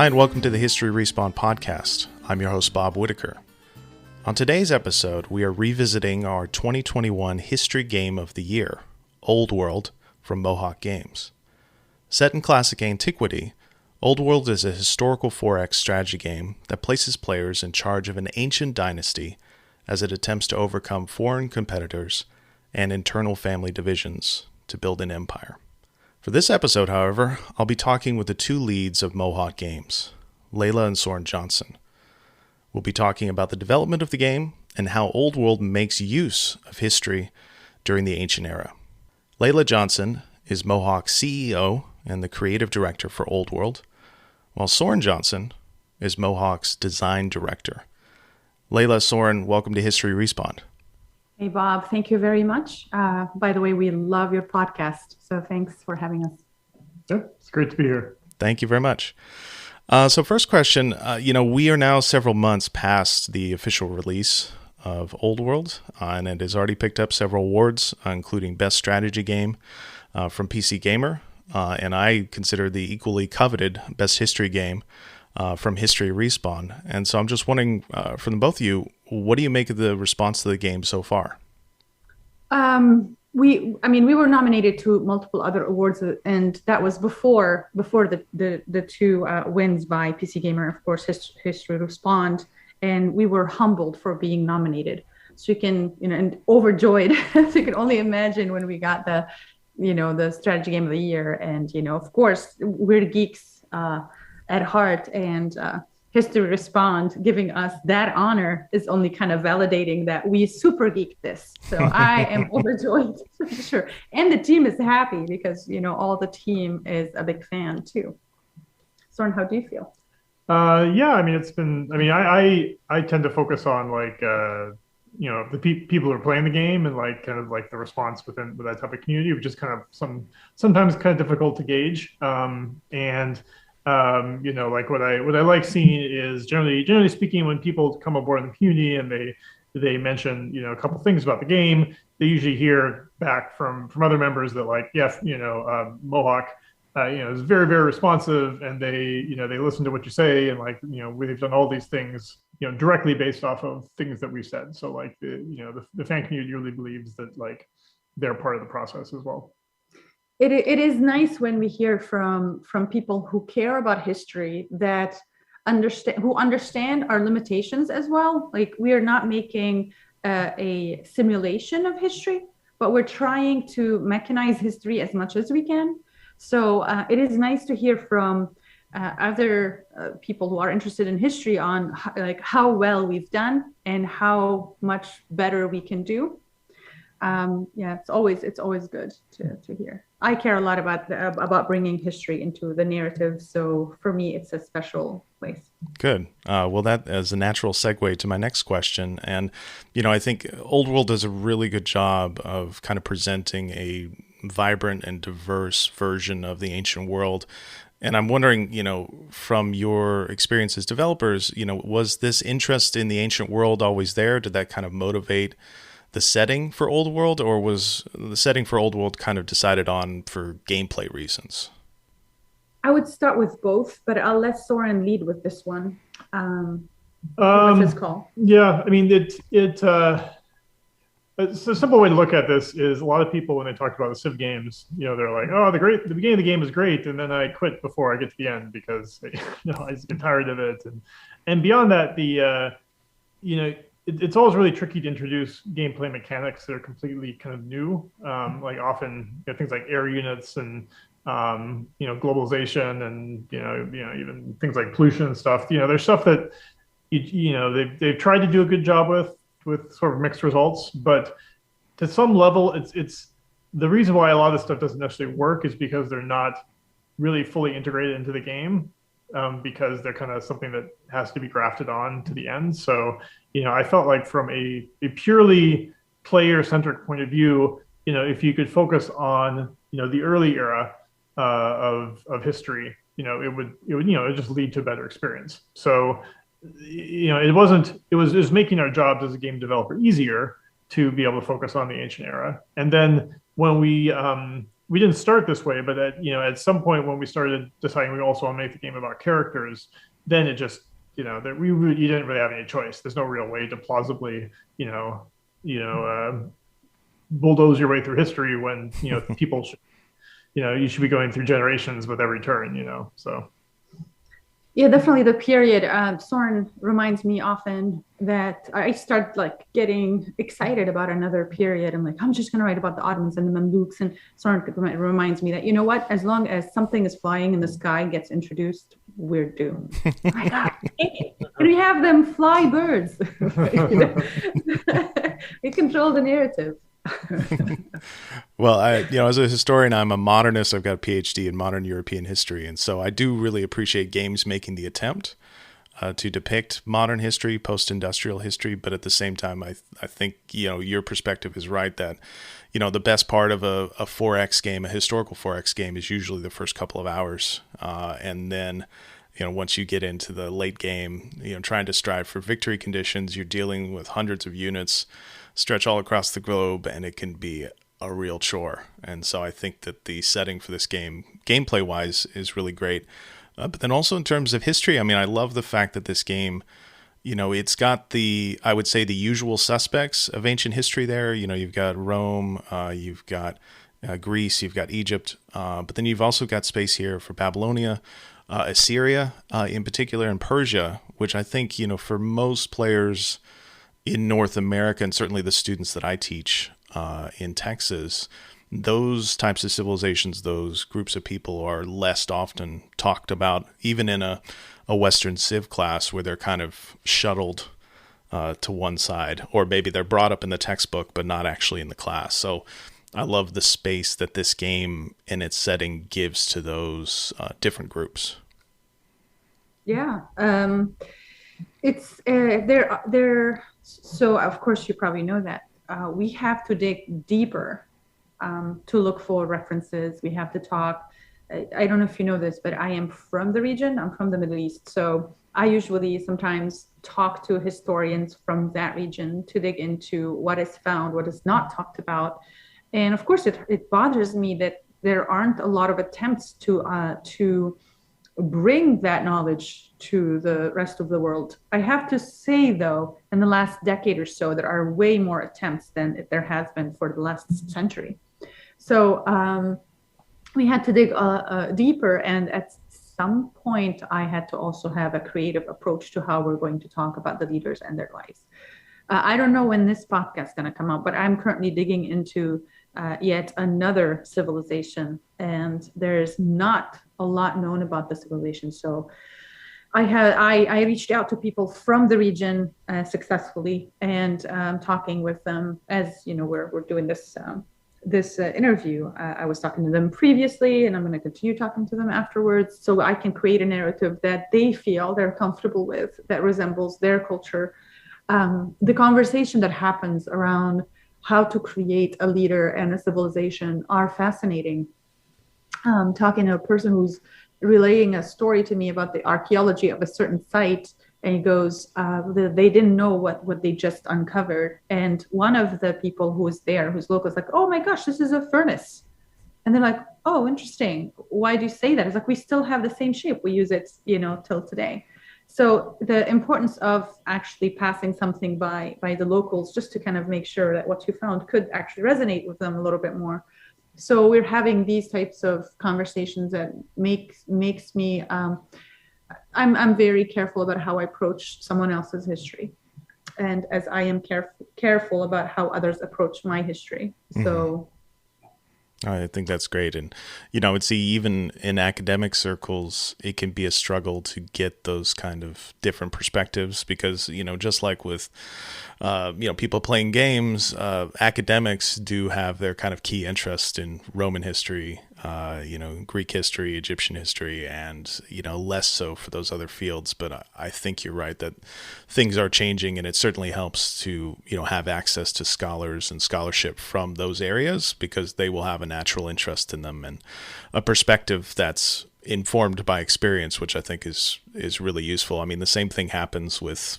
Hi, and welcome to the History Respawn podcast. I'm your host, Bob Whitaker. On today's episode, we are revisiting our 2021 History Game of the Year, Old World, from Mohawk Games. Set in classic antiquity, Old World is a historical 4X strategy game that places players in charge of an ancient dynasty as it attempts to overcome foreign competitors and internal family divisions to build an empire. For this episode, however, I'll be talking with the two leads of Mohawk Games, Leyla and Soren Johnson. We'll be talking about the development of the game and how Old World makes use of history during the ancient era. Leyla Johnson is Mohawk's CEO and the creative director for Old World, while Soren Johnson is Mohawk's design director. Leyla, Soren, welcome to History Respawn. Hey, Bob. Thank you very much. By the way, we love your podcast, so thanks for having us. Yeah, it's great to be here. Thank you very much. So first question, we are now several months past the official release of Old World, and it has already picked up several awards, including Best Strategy Game from PC Gamer, and I consider the equally coveted Best History Game from History Respawn. And so I'm just wondering, from both of you, what do you make of the response to the game so far? We were nominated to multiple other awards, and that was before the two wins by PC Gamer, of course, History Respawn, and we were humbled for being nominated. So you can, and overjoyed. So you can only imagine when we got the strategy game of the year, and of course, we're geeks at heart, and History Respawn giving us that honor is only kind of validating that we super geeked this. So I am overjoyed for sure. And the team is happy because, all the team is a big fan too. Soren, how do you feel? It's been, I tend to focus on the people who are playing the game and the response with that type of community, which is kind of sometimes kind of difficult to gauge. What I like seeing is generally speaking, when people come aboard in the community and they mention, a couple things about the game, they usually hear back from other members that Mohawk, is very, very responsive, and they listen to what you say, and we've done all these things, directly based off of things that we've said. So the fan community really believes that they're part of the process as well. It is nice when we hear from people who care about history that understand our limitations as well. Like, we are not making a simulation of history, but we're trying to mechanize history as much as we can. So it is nice to hear from other people who are interested in history on how well we've done and how much better we can do. It's always good to hear. I care a lot about bringing history into the narrative, so for me, it's a special place. Good. Well, that is a natural segue to my next question. And, I think Old World does a really good job of kind of presenting a vibrant and diverse version of the ancient world. And I'm wondering, from your experience as developers, was this interest in the ancient world always there? Did that kind of motivate the setting for Old World, or was the setting for Old World kind of decided on for gameplay reasons? I would start with both, but I'll let Soren lead with this one. What's his call? Yeah, it's a simple way to look at this is a lot of people, when they talk about the Civ games, they're like, oh, the beginning of the game is great, and then I quit before I get to the end because I just get tired of it. And beyond that, it's always really tricky to introduce gameplay mechanics that are completely kind of new. Often things like air units and globalization and even things like pollution and stuff. There's stuff that they've tried to do a good job with sort of mixed results, but to some level, it's the reason why a lot of this stuff doesn't necessarily work is because they're not really fully integrated into the game. Because they're kind of something that has to be grafted on to the end. So, I felt like from a purely player-centric point of view, if you could focus on, the early era of history, it would just lead to a better experience. So, it was making our jobs as a game developer easier to be able to focus on the ancient era. And then when we we didn't start this way, but at some point when we started deciding we also want to make the game about characters, then it just, that you didn't really have any choice. There's no real way to plausibly, bulldoze your way through history when, people should, you should be going through generations with every turn, so. Yeah, definitely the period. Soren reminds me often that I start like getting excited about another period. I'm like, I'm just going to write about the Ottomans and the Mamluks. And Soren reminds me that, you know what, as long as something is flying in the sky gets introduced, we're doomed. My God, can we have them fly birds? We control the narrative. Well, as a historian, I'm a modernist. I've got a PhD in modern European history. And so I do really appreciate games making the attempt to depict modern history, post-industrial history. But at the same time, I think, your perspective is right that, the best part of a 4X game, a historical 4X game, is usually the first couple of hours. And then, once you get into the late game, trying to strive for victory conditions, you're dealing with hundreds of units stretch all across the globe, and it can be a real chore. And so I think that the setting for this game, gameplay wise, is really great. But then also in terms of history, I love the fact that this game, it's got I would say the usual suspects of ancient history there. You've got Rome, you've got Greece, you've got Egypt, but then you've also got space here for Babylonia, Assyria in particular, and Persia, which I think, for most players in North America, and certainly the students that I teach in Texas, those types of civilizations, those groups of people are less often talked about, even in a Western Civ class where they're kind of shuttled to one side, or maybe they're brought up in the textbook but not actually in the class. So I love the space that this game and its setting gives to those different groups. Yeah. It's they're so of course you probably know that we have to dig deeper to look for references. We have to talk. I don't know if you know this, but I am from the region. I'm from the Middle East, so I usually sometimes talk to historians from that region to dig into what is found, what is not talked about. And of course, it bothers me that there aren't a lot of attempts to bring that knowledge to the rest of the world. I have to say, though, in the last decade or so, there are way more attempts than there has been for the last century. So we had to dig deeper, and at some point, I had to also have a creative approach to how we're going to talk about the leaders and their lives. I don't know when this podcast is going to come out, but I'm currently digging into yet another civilization, and there's not a lot known about the civilization. So I reached out to people from the region successfully, and talking with them as we're doing this interview. I was talking to them previously, and I'm going to continue talking to them afterwards, so I can create a narrative that they feel they're comfortable with, that resembles their culture. The conversation that happens around how to create a leader and a civilization are fascinating. Talking to a person who's relaying a story to me about the archaeology of a certain site, and he goes, they didn't know what they just uncovered. And one of the people who was there, who's local, is like, oh my gosh, this is a furnace. And they're like, oh, interesting. Why do you say that? It's like, we still have the same shape. We use it, till today. So the importance of actually passing something by the locals, just to kind of make sure that what you found could actually resonate with them a little bit more. So we're having these types of conversations that makes me, I'm very careful about how I approach someone else's history, and as I am careful about how others approach my history. So I think that's great. And, I would see even in academic circles, it can be a struggle to get those kind of different perspectives because, just like with, people playing games, academics do have their kind of key interest in Roman history, Greek history, Egyptian history, and, less so for those other fields. But I think you're right that things are changing, and it certainly helps to, have access to scholars and scholarship from those areas because they will have a natural interest in them and a perspective that's informed by experience, which I think is really useful. I mean, the same thing happens with,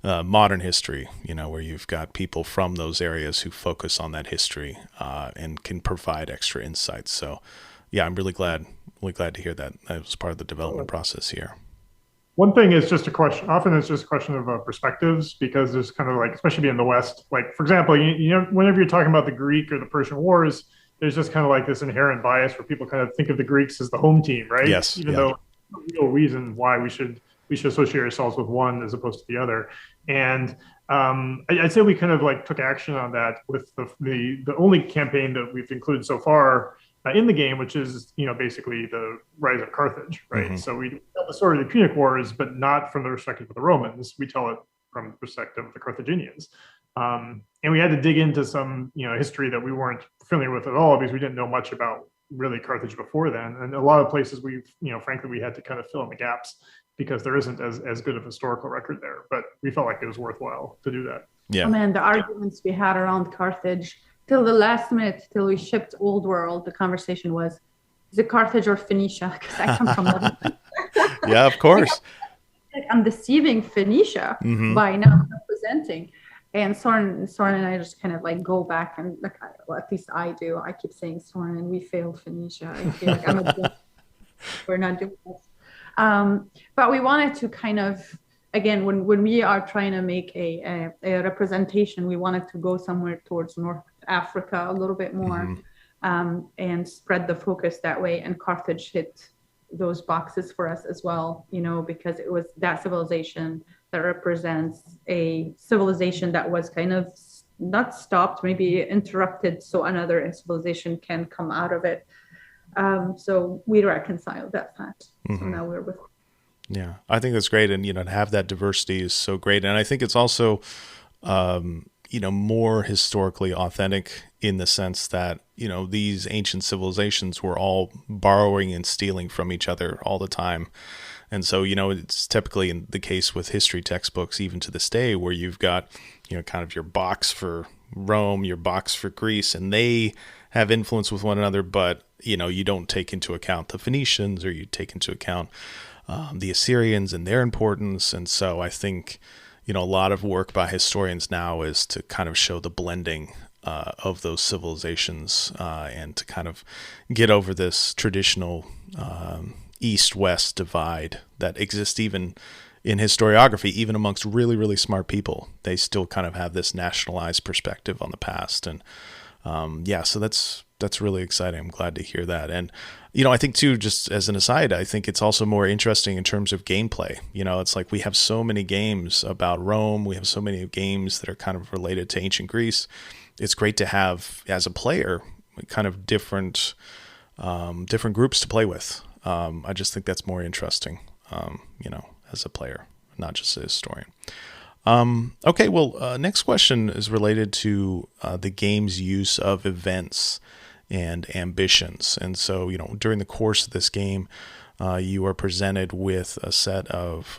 modern history, where you've got people from those areas who focus on that history and can provide extra insights. So, yeah, I'm really glad to hear that. That was part of the development process here. One thing is just a question. Often it's just a question of perspectives, because there's kind of like, especially being in the West, like, for example, whenever you're talking about the Greek or the Persian Wars, there's just kind of like this inherent bias where people kind of think of the Greeks as the home team, right? Yes. Even though there's no real reason why we should associate ourselves with one as opposed to the other. And I'd say we kind of like took action on that with the only campaign that we've included so far in the game, which is basically the rise of Carthage, right? Mm-hmm. So we tell the story of the Punic Wars, but not from the perspective of the Romans. We tell it from the perspective of the Carthaginians. And we had to dig into some history that we weren't familiar with at all, because we didn't know much about really Carthage before then. And a lot of places frankly, we had to kind of fill in the gaps, because there isn't as good of a historical record there. But we felt like it was worthwhile to do that. Yeah. Oh man, the arguments we had around Carthage till the last minute, till we shipped Old World, the conversation was, is it Carthage or Phoenicia? Because I come from Lebanon. Yeah, of course. I'm deceiving Phoenicia by not representing. And Soren and I just kind of like go back and well, at least I do. I keep saying Soren, and we failed Phoenicia. I feel like we're not doing this. But we wanted to kind of, again, when we are trying to make a representation, we wanted to go somewhere towards North Africa a little bit more, and spread the focus that way. And Carthage hit those boxes for us as well, because it was that civilization that represents a civilization that was kind of not stopped, maybe interrupted, so another civilization can come out of it. So we reconciled that fact. So now we're with. Yeah, I think that's great. And, to have that diversity is so great. And I think it's also, more historically authentic, in the sense that, these ancient civilizations were all borrowing and stealing from each other all the time. And so, it's typically in the case with history textbooks, even to this day, where you've got, kind of your box for Rome, your box for Greece, and they have influence with one another, but, you don't take into account the Phoenicians, or you take into account the Assyrians and their importance. And so I think, a lot of work by historians now is to kind of show the blending of those civilizations and to kind of get over this traditional East-West divide that exists even in historiography, even amongst really, really smart people. They still kind of have this nationalized perspective on the past. And so that's really exciting. I'm glad to hear that. And, I think too, just as an aside, I think it's also more interesting in terms of gameplay. It's like we have so many games about Rome. We have so many games that are kind of related to ancient Greece. It's great to have, as a player, kind of different groups to play with. I just think that's more interesting, as a player, not just a historian. Okay, well, next question is related to the game's use of events and ambitions. And so, during the course of this game, you are presented with a set of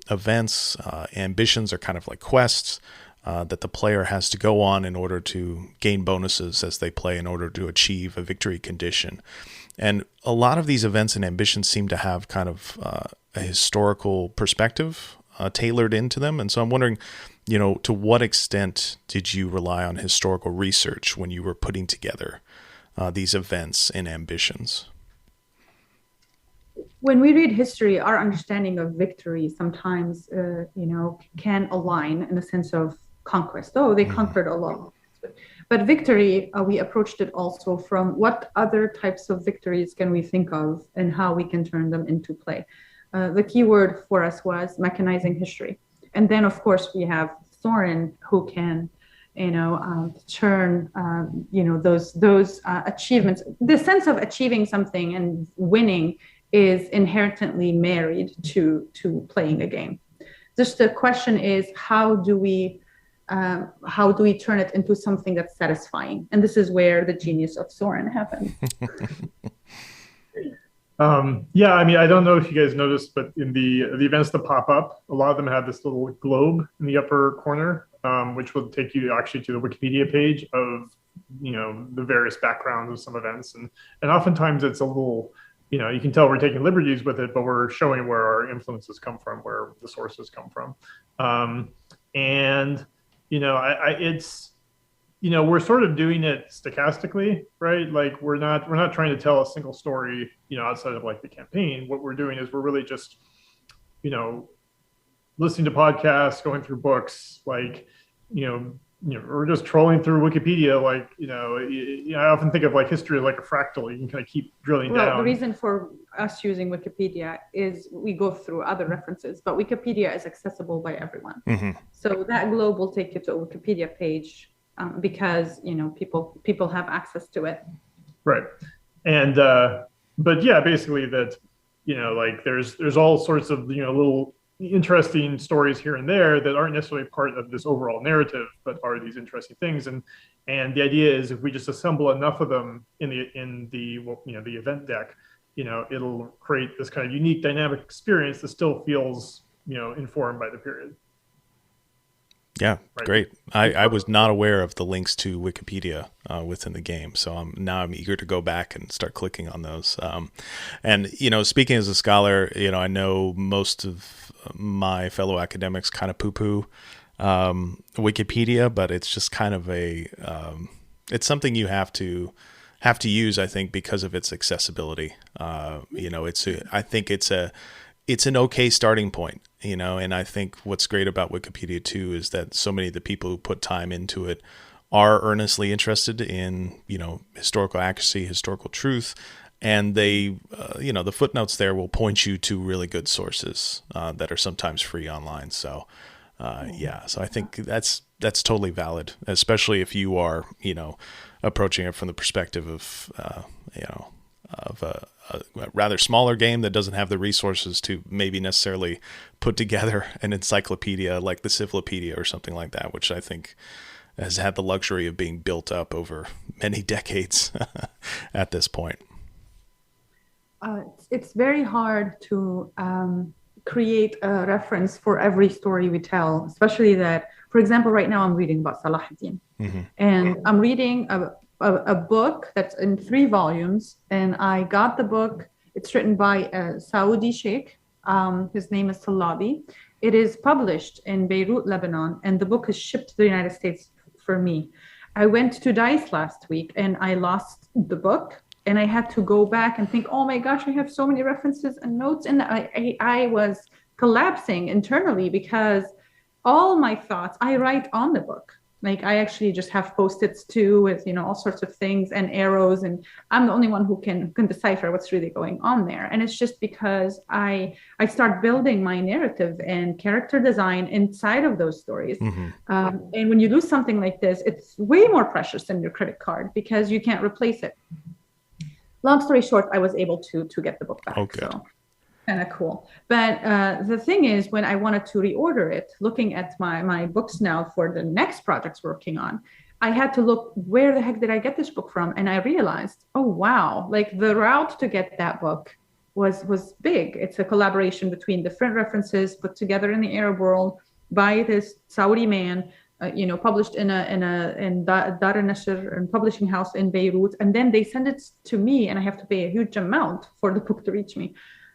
events. Ambitions are kind of like quests that the player has to go on in order to gain bonuses as they play, in order to achieve a victory condition. And a lot of these events and ambitions seem to have kind of a historical perspective tailored into them. And so I'm wondering, to what extent did you rely on historical research when you were putting together these events and ambitions? When we read history, our understanding of victory sometimes, can align in the sense of conquest. Oh, they conquered a lot. But victory, we approached it also from what other types of victories can we think of and how we can turn them into play. The key word for us was mechanizing history. And then, of course, we have Soren, who can, turn, those achievements. The sense of achieving something and winning is inherently married to playing a game. Just the question is, how do we turn it into something that's satisfying? And this is where the genius of Soren happens. I don't know if you guys noticed, but in the events that pop up, a lot of them have this little globe in the upper corner, which will take you actually to the Wikipedia page of, the various backgrounds of some events. And oftentimes it's a little, you can tell we're taking liberties with it, but we're showing where our influences come from, where the sources come from. And it's we're sort of doing it stochastically, right? Like we're not trying to tell a single story, outside of like the campaign. What we're doing is we're really just you know listening to podcasts, going through books, like or just trolling through Wikipedia. Like I often think of like history like a fractal. You can kind of keep drilling Well, down. the reason for us using Wikipedia is we go through other references, but Wikipedia is accessible by everyone. Mm-hmm. So that globe will take you to a Wikipedia page because people have access to it. Right. And but yeah, basically that like there's all sorts of little interesting stories here and there that aren't necessarily part of this overall narrative, but are these interesting things. And the idea is if we just assemble enough of them in the event deck, it'll create this kind of unique dynamic experience that still feels informed by the period. Yeah, Right. great. I was not aware of the links to Wikipedia within the game, so I'm eager to go back and start clicking on those. And speaking as a scholar, I know most of my fellow academics kind of poo-poo Wikipedia, but it's just kind of it's something you have to use, I think, because of its accessibility. I think it's an okay starting point, and I think what's great about Wikipedia too is that so many of the people who put time into it are earnestly interested in, historical accuracy, historical truth, and they, the footnotes there will point you to really good sources that are sometimes free online. So, so I think that's totally valid, especially if you are, approaching it from the perspective of, of a rather smaller game that doesn't have the resources to maybe necessarily put together an encyclopedia like the Civlopedia or something like that, which I think has had the luxury of being built up over many decades at this point. It's very hard to create a reference for every story we tell, especially that, for example, right now I'm reading about Salah ad-Din, and I'm reading a book that's in 3 volumes, and I got the book. It's written by a Saudi sheikh. His name is Talabi. It is published in Beirut, Lebanon, and the book is shipped to the United States for me. I went to DICE last week and I lost the book, and I had to go back and think, oh my gosh, I have so many references and notes, and I was collapsing internally because all my thoughts I write on the book. Like I actually just have Post-its too with, all sorts of things and arrows, and I'm the only one who can decipher what's really going on there. And it's just because I start building my narrative and character design inside of those stories. And when you do something like this, it's way more precious than your credit card because you can't replace it. Long story short, I was able to get the book back. Okay. So kind of cool. But the thing is, when I wanted to reorder it, looking at my books now for the next projects we're working on, I had to look, where the heck did I get this book from? And I realized, oh, wow, like the route to get that book was big. It's a collaboration between different references put together in the Arab world by this Saudi man, published in Dar al-Nashr and publishing house in Beirut. And then they send it to me and I have to pay a huge amount for the book to reach me.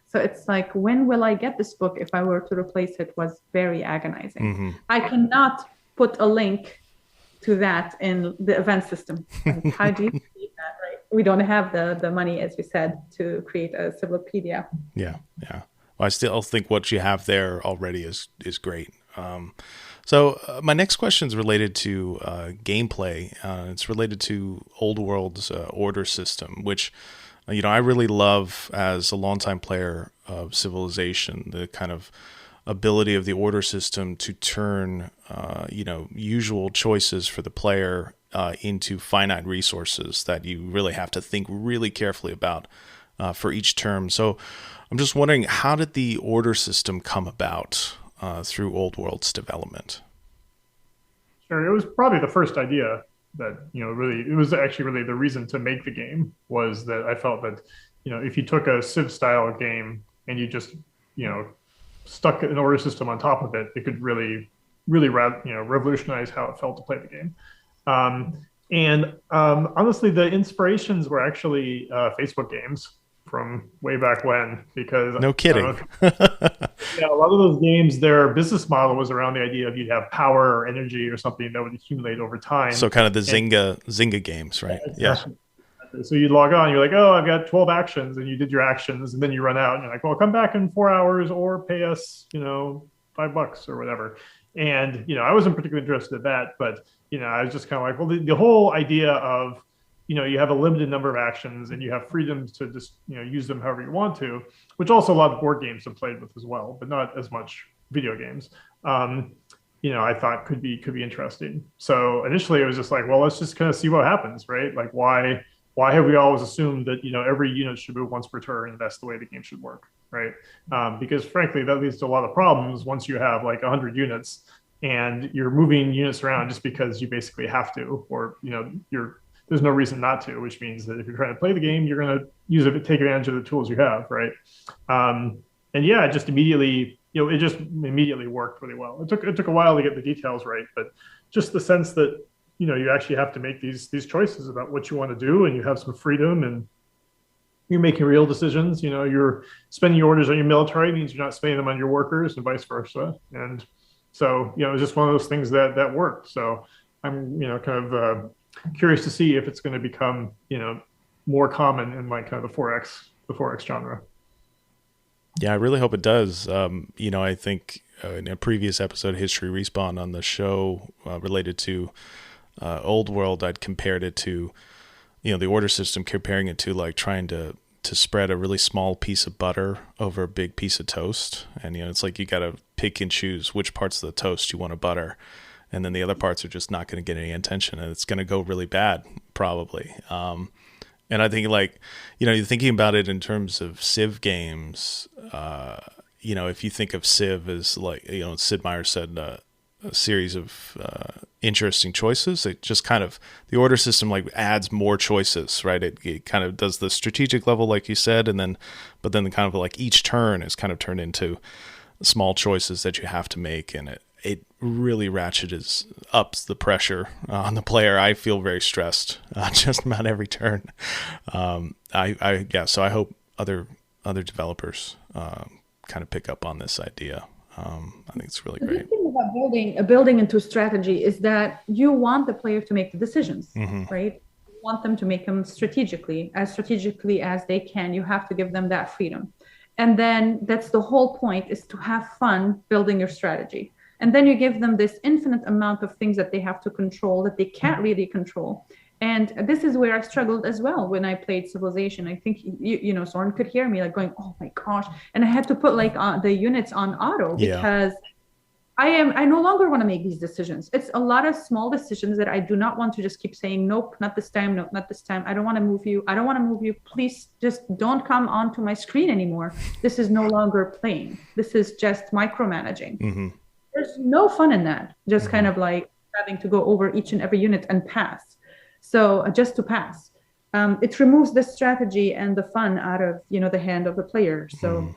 So it's like, when will I get this book? If I were to replace it, was very agonizing. I cannot put a link to that in the event system. Like, how do you do that? Right? We don't have the money, as we said, to create a Civlopedia. Yeah. Well, I still think what you have there already is great. So my next question is related to gameplay. It's related to Old World's order system, which I really love as a longtime player of Civilization, the kind of ability of the order system to turn, usual choices for the player into finite resources that you really have to think really carefully about for each term. So I'm just wondering, how did the order system come about through Old World's development? Sure, it was probably the first idea that really, it was actually really the reason to make the game, was that I felt that if you took a Civ style game and you just stuck an order system on top of it, it could really revolutionize how it felt to play the game. Honestly, the inspirations were actually Facebook games. from way back when, because no kidding. Yeah, a lot of those games, their business model was around the idea of you'd have power or energy or something that would accumulate over time. So kind of the Zynga games, right? Exactly. Yeah. So you'd log on, you're like, oh, I've got 12 actions, and you did your actions, and then you run out, and you're like, well, come back in 4 hours or pay us, $5 or whatever. And, I wasn't particularly interested in that, but, I was just kind of like, well, the whole idea of, you have a limited number of actions and you have freedom to just, use them however you want to, which also a lot of board games have played with as well, but not as much video games. I thought could be interesting. So initially it was just like, well, let's just kind of see what happens, right? Like why have we always assumed that, every unit should move once per turn and that's the way the game should work, right? Because frankly, that leads to a lot of problems once you have like 100 units and you're moving units around just because you basically have to, or, there's no reason not to, which means that if you're trying to play the game, you're going to take advantage of the tools you have, right? And yeah, it just immediately worked really well. It took a while to get the details right, but just the sense that you actually have to make these choices about what you want to do, and you have some freedom, and you're making real decisions. You're spending your orders on your military means you're not spending them on your workers, and vice versa. And so it was just one of those things that worked. So I'm kind of curious to see if it's going to become more common in like kind of the 4X genre. Yeah, I really hope it does. I think in a previous episode, History Respawn on the show related to Old World, I'd compared it to the order system, comparing it to like trying to spread a really small piece of butter over a big piece of toast, and it's like you got to pick and choose which parts of the toast you want to butter. And then the other parts are just not going to get any attention, and it's going to go really bad, probably. And I think, like, you're thinking about it in terms of Civ games. If you think of Civ as like, Sid Meier said, a series of interesting choices. It just kind of, the order system like adds more choices, right? It kind of does the strategic level, like you said, but then kind of like each turn is kind of turned into small choices that you have to make, and it really ups the pressure on the player. I feel very stressed just about every turn. So I hope other developers kind of pick up on this idea. I think it's really great. The thing about building into strategy is that you want the player to make the decisions, right? You want them to make them strategically as they can. You have to give them that freedom. And then that's the whole point, is to have fun building your strategy. And then you give them this infinite amount of things that they have to control that they can't really control. And this is where I struggled as well when I played Civilization. I think, Soren could hear me like going, oh my gosh. And I had to put like the units on auto because I no longer want to make these decisions. It's a lot of small decisions that I do not want to just keep saying, nope, not this time. Nope, not this time. I don't want to move you. I don't want to move you. Please just don't come onto my screen anymore. This is no longer playing. This is just micromanaging. Mm-hmm. There's no fun in that. Just kind of like having to go over each and every unit and pass. So just to pass. It removes the strategy and the fun out of, the hand of the player. So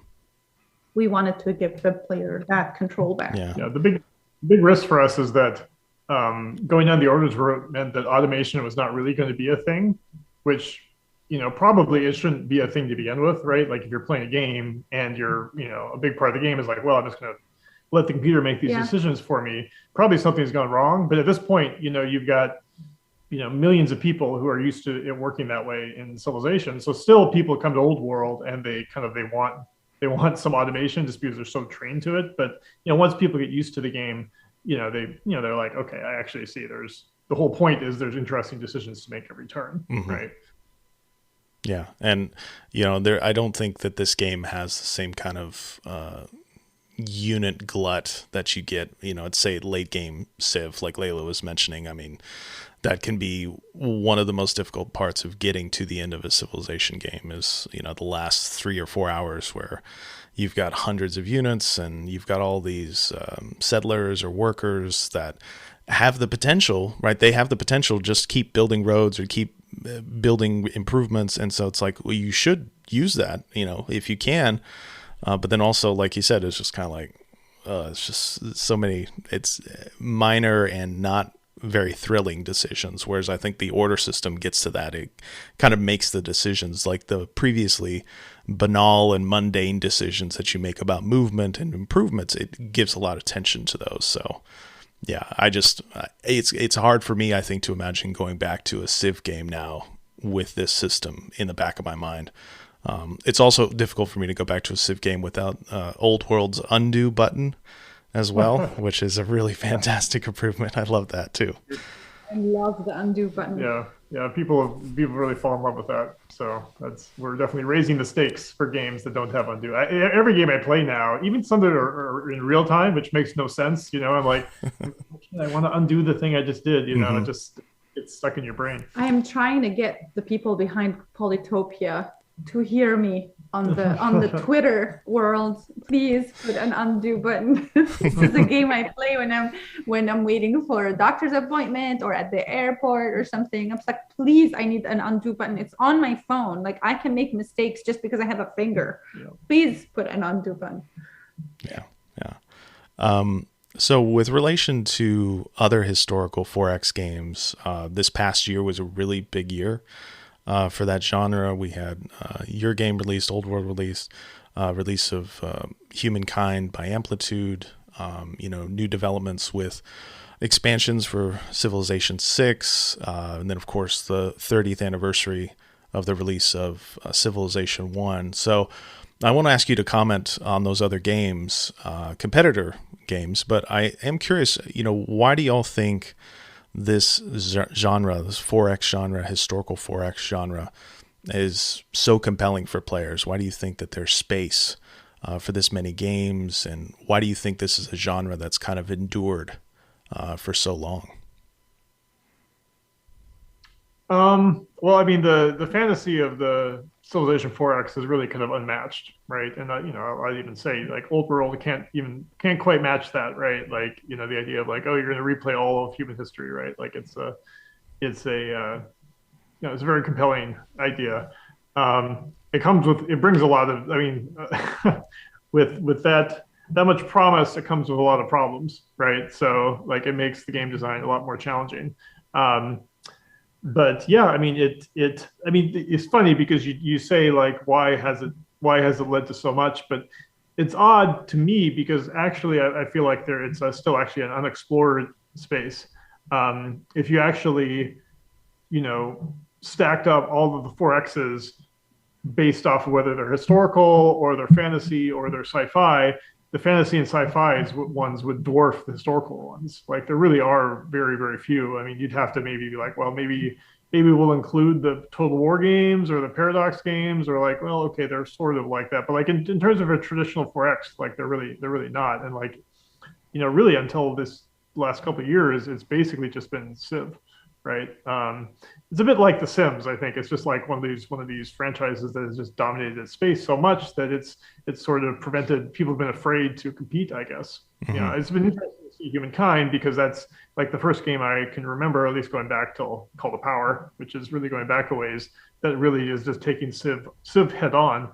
we wanted to give the player that control back. Yeah. The big risk for us is that going down the orders route meant that automation was not really going to be a thing, which, probably it shouldn't be a thing to begin with, right? Like if you're playing a game and you're, a big part of the game is like, well, I'm just going to let the computer make these decisions for me. Probably something's gone wrong. But at this point, you've got, millions of people who are used to it working that way in Civilization. So still people come to Old World and they want some automation just because they're so trained to it. But, once people get used to the game, they're like, okay, I actually see the whole point is there's interesting decisions to make every turn. Right. Yeah. And, I don't think that this game has the same kind of, unit glut that you get, at say late game Civ, like Leyla was mentioning. I mean, that can be one of the most difficult parts of getting to the end of a Civilization game is, the last 3 or 4 hours where you've got hundreds of units and you've got all these settlers or workers that have the potential, right? They have the potential just keep building roads or keep building improvements. And so it's like, well, you should use that, if you can. But then also, like you said, it's just kind of like, it's just so many, it's minor and not very thrilling decisions, whereas I think the order system gets to that. It kind of makes the decisions, like the previously banal and mundane decisions that you make about movement and improvements, it gives a lot of tension to those. So yeah, it's hard for me, I think, to imagine going back to a Civ game now with this system in the back of my mind. It's also difficult for me to go back to a Civ game without Old World's undo button as well, which is a really fantastic improvement. I love that too. I love the undo button. Yeah, people really fall in love with that. So we're definitely raising the stakes for games that don't have undo. Every game I play now, even some that are in real time, which makes no sense. I'm like, I want to undo the thing I just did. It just gets stuck in your brain. I am trying to get the people behind Polytopia to hear me on the Twitter world. Please put an undo button. This is a game I play when I'm waiting for a doctor's appointment or at the airport or something. I'm just like, please, I need an undo button. It's on my phone. Like, I can make mistakes just because I have a finger. Yeah. Please put an undo button. Yeah. So with relation to other historical 4X games, this past year was a really big year. For that genre. We had your game released, Old World released, release of Humankind by Amplitude, new developments with expansions for Civilization 6, and then, of course, the 30th anniversary of the release of Civilization 1. So I want to ask you to comment on those other games, competitor games, but I am curious, why do y'all think this genre, this 4X genre, historical 4X genre, is so compelling for players? Why do you think that there's space for this many games, and why do you think this is a genre that's kind of endured for so long? Well, I mean, the fantasy of the Civilization 4X is really kind of unmatched, right? And I'd even say like Old World can't quite match that, right? Like, the idea of like, oh, you're going to replay all of human history, right? Like it's a very compelling idea. It brings a lot of, with that much promise, it comes with a lot of problems, right? So like it makes the game design a lot more challenging. But yeah, it's funny because you say like, why has it led to so much? But it's odd to me because actually I feel like it's still actually an unexplored space. If you actually, stacked up all of the 4Xs based off of whether they're historical or they're fantasy or they're sci-fi, the fantasy and sci-fi ones would dwarf the historical ones. Like there really are very, very few. I mean, you'd have to maybe be like, well, maybe we'll include the Total War games or the Paradox games, or like, well, okay, they're sort of like that. But like in terms of a traditional 4X, like they're really not. And like, really until this last couple of years, it's basically just been Civ, right? It's a bit like The Sims. I think it's just like one of these franchises that has just dominated its space so much that it's sort of prevented people have been afraid to compete, I guess. Mm-hmm. It's been interesting to see Humankind because that's like the first game I can remember, at least going back till Call to Power, which is really going back a ways, that really is just taking Civ head on,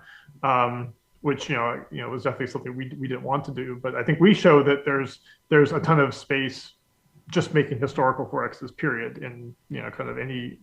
which was definitely something we didn't want to do. But I think we show that there's a ton of space just making historical 4Xs, period, in kind of any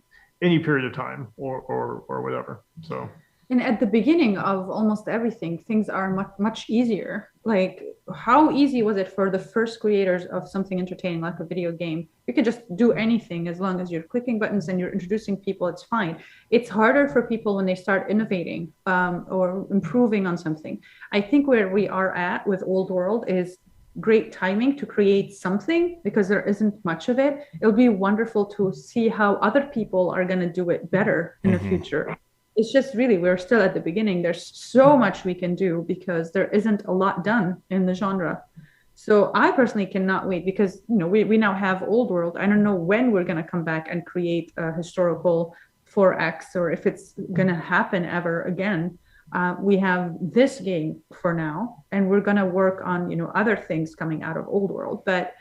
period of time or whatever. So, and at the beginning of almost everything, things are much easier. Like, how easy was it for the first creators of something entertaining like a video game? You could just do anything as long as you're clicking buttons and you're introducing people. It's fine. It's harder for people when they start innovating or improving on something. I think where we are at with Old World is great timing to create something because there isn't much of it. It'll be wonderful to see how other people are going to do it better in the future. It's just really, we're still at the beginning. There's so much we can do because there isn't a lot done in the genre. So I personally cannot wait because we now have Old World. I don't know when we're going to come back and create a historical 4X or if it's going to happen ever again. We have this game for now, and we're going to work on, other things coming out of Old World. But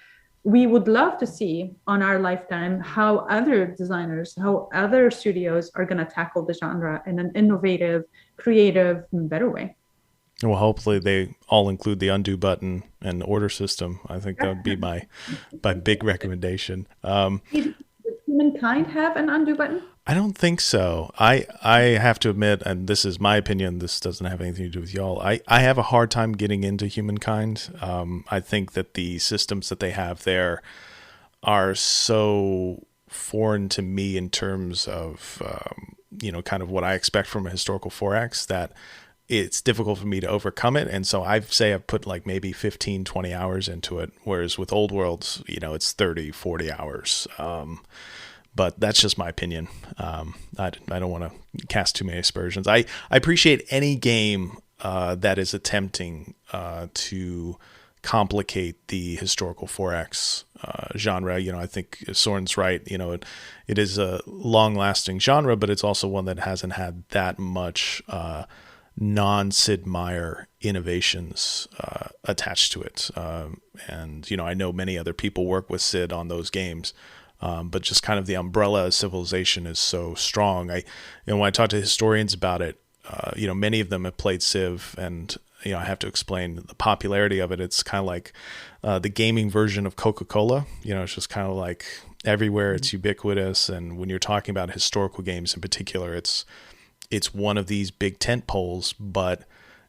we would love to see on our lifetime how other designers, how other studios are going to tackle the genre in an innovative, creative, better way. Well, hopefully they all include the undo button and the order system. I think that would be my big recommendation. Does humankind have an undo button? I don't think so. I have to admit, and this is my opinion, this doesn't have anything to do with y'all. I have a hard time getting into humankind. I think that the systems that they have there are so foreign to me in terms of, kind of what I expect from a historical 4X that it's difficult for me to overcome it. And so I've put like maybe 15, 20 hours into it. Whereas with Old Worlds, it's 30, 40 hours. But that's just my opinion. I don't want to cast too many aspersions. I appreciate any game that is attempting to complicate the historical 4X genre. I think Soren's right. It is a long-lasting genre, but it's also one that hasn't had that much non-Sid Meier innovations attached to it. And I know many other people work with Sid on those games. But just kind of the umbrella of Civilization is so strong. When I talk to historians about it, many of them have played Civ, and I have to explain the popularity of it. It's kind of like the gaming version of Coca-Cola. It's just kind of like everywhere. It's ubiquitous, and when you're talking about historical games in particular, it's one of these big tent poles, but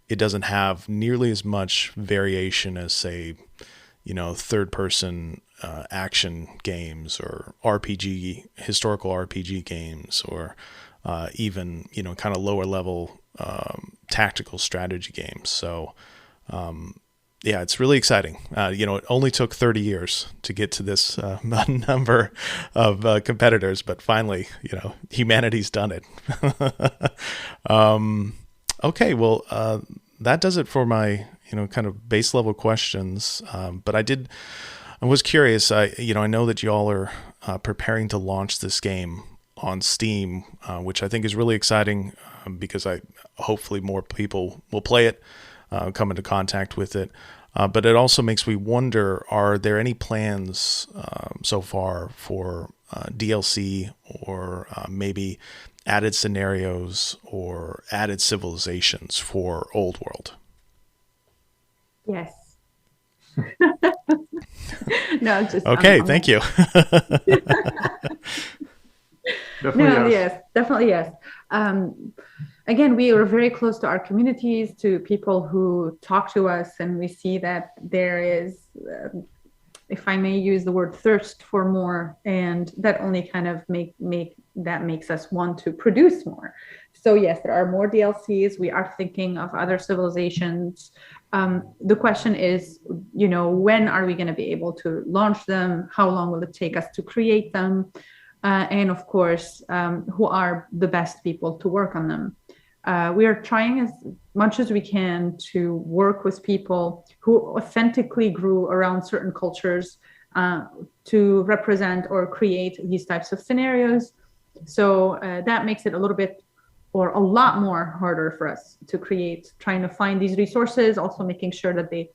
it doesn't have nearly as much variation as, say, third-person action games or historical RPG games, or even, kind of lower level tactical strategy games. So, it's really exciting. It only took 30 years to get to this number of competitors, but finally, humanity's done it. Okay, well, that does it for my, kind of base level questions. But I was curious. I know that y'all are preparing to launch this game on Steam, which I think is really exciting because hopefully more people will play it, come into contact with it. But it also makes me wonder: are there any plans so far for DLC or maybe added scenarios or added civilizations for Old World? Yes. No, just okay. Thank you. Definitely yes. Again, we are very close to our communities, to people who talk to us, and we see that there is, if I may use the word, thirst for more, and that only kind of makes us want to produce more. So yes, there are more DLCs. We are thinking of other civilizations. The question is, when are we going to be able to launch them? How long will it take us to create them? And of course, who are the best people to work on them? We are trying as much as we can to work with people who authentically grew around certain cultures to represent or create these types of scenarios. So that makes it a little bit or a lot more harder for us to create, trying to find these resources, also making sure that they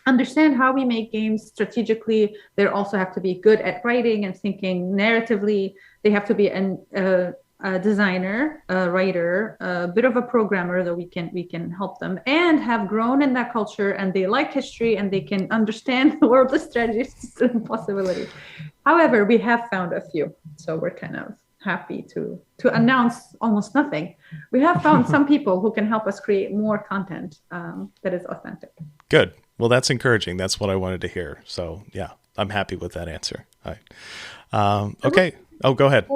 understand how we make games strategically. They also have to be good at writing and thinking narratively. They have to be a designer, a writer, a bit of a programmer, that we can help them, and have grown in that culture, and they like history, and they can understand the world of strategies and possibilities. However, we have found a few, so we're kind of happy to announce almost nothing. We have found some people who can help us create more content that is authentic. Good. Well, that's encouraging. That's what I wanted to hear. So yeah, I'm happy with that answer. All right. Okay. Oh, go ahead.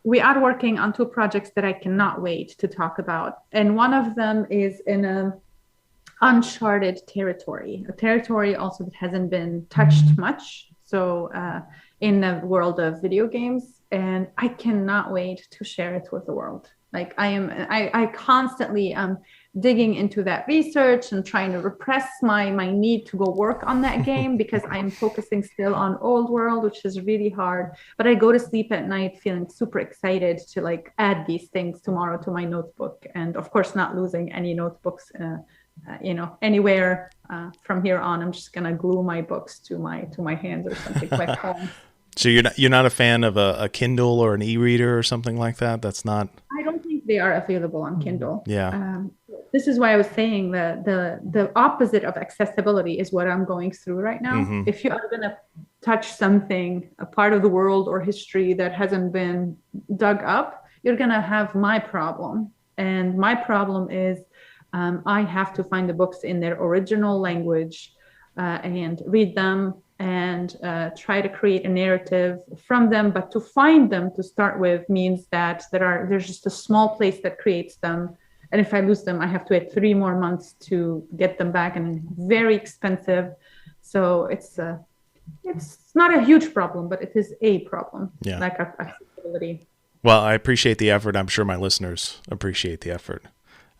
We are working on 2 projects that I cannot wait to talk about. And one of them is in a uncharted territory, a territory also that hasn't been touched much. So in the world of video games, and I cannot wait to share it with the world. Like I constantly digging into that research and trying to repress my need to go work on that game because I'm focusing still on Old World, which is really hard. But I go to sleep at night feeling super excited to like add these things tomorrow to my notebook, and of course not losing any notebooks anywhere from here on. I'm just gonna glue my books to my hands or something like that. So you're not a fan of a Kindle or an e-reader or something like that? That's not. I don't think they are available on Kindle. Yeah. this is why I was saying the opposite of accessibility is what I'm going through right now. Mm-hmm. If you are going to touch something, a part of the world or history that hasn't been dug up, you're going to have my problem. And my problem is I have to find the books in their original language and read them and try to create a narrative from them. But to find them to start with means that there's just a small place that creates them. And if I lose them, I have to wait 3 more months to get them back, and very expensive. So it's not a huge problem, but it is a problem. Yeah. Like accessibility. Well, I appreciate the effort. I'm sure my listeners appreciate the effort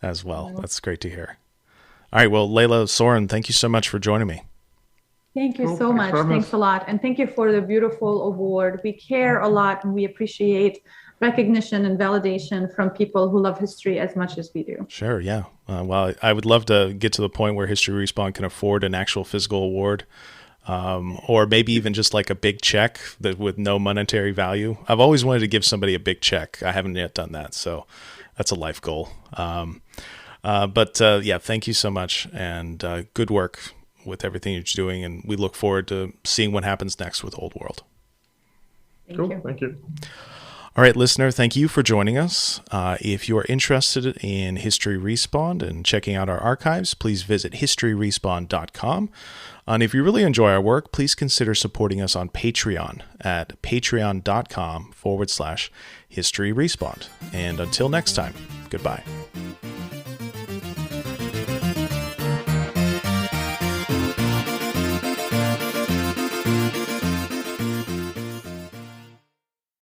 as well. That's great to hear. All right. Well, Leyla, Soren, thank you so much for joining me. Thank you so much. Thanks a lot. And thank you for the beautiful award. We care a lot, and we appreciate recognition and validation from people who love history as much as we do. Sure. Yeah. Well, I would love to get to the point where History Respawn can afford an actual physical award, or maybe even just like a big check that with no monetary value. I've always wanted to give somebody a big check. I haven't yet done that. So that's a life goal. But yeah, thank you so much, and good work with everything you're doing. And we look forward to seeing what happens next with Old World. Thank you. All right, listener, thank you for joining us. If you are interested in History Respawn and checking out our archives, please visit historyrespawn.com. And if you really enjoy our work, please consider supporting us on Patreon at patreon.com/History Respawn. And until next time, goodbye.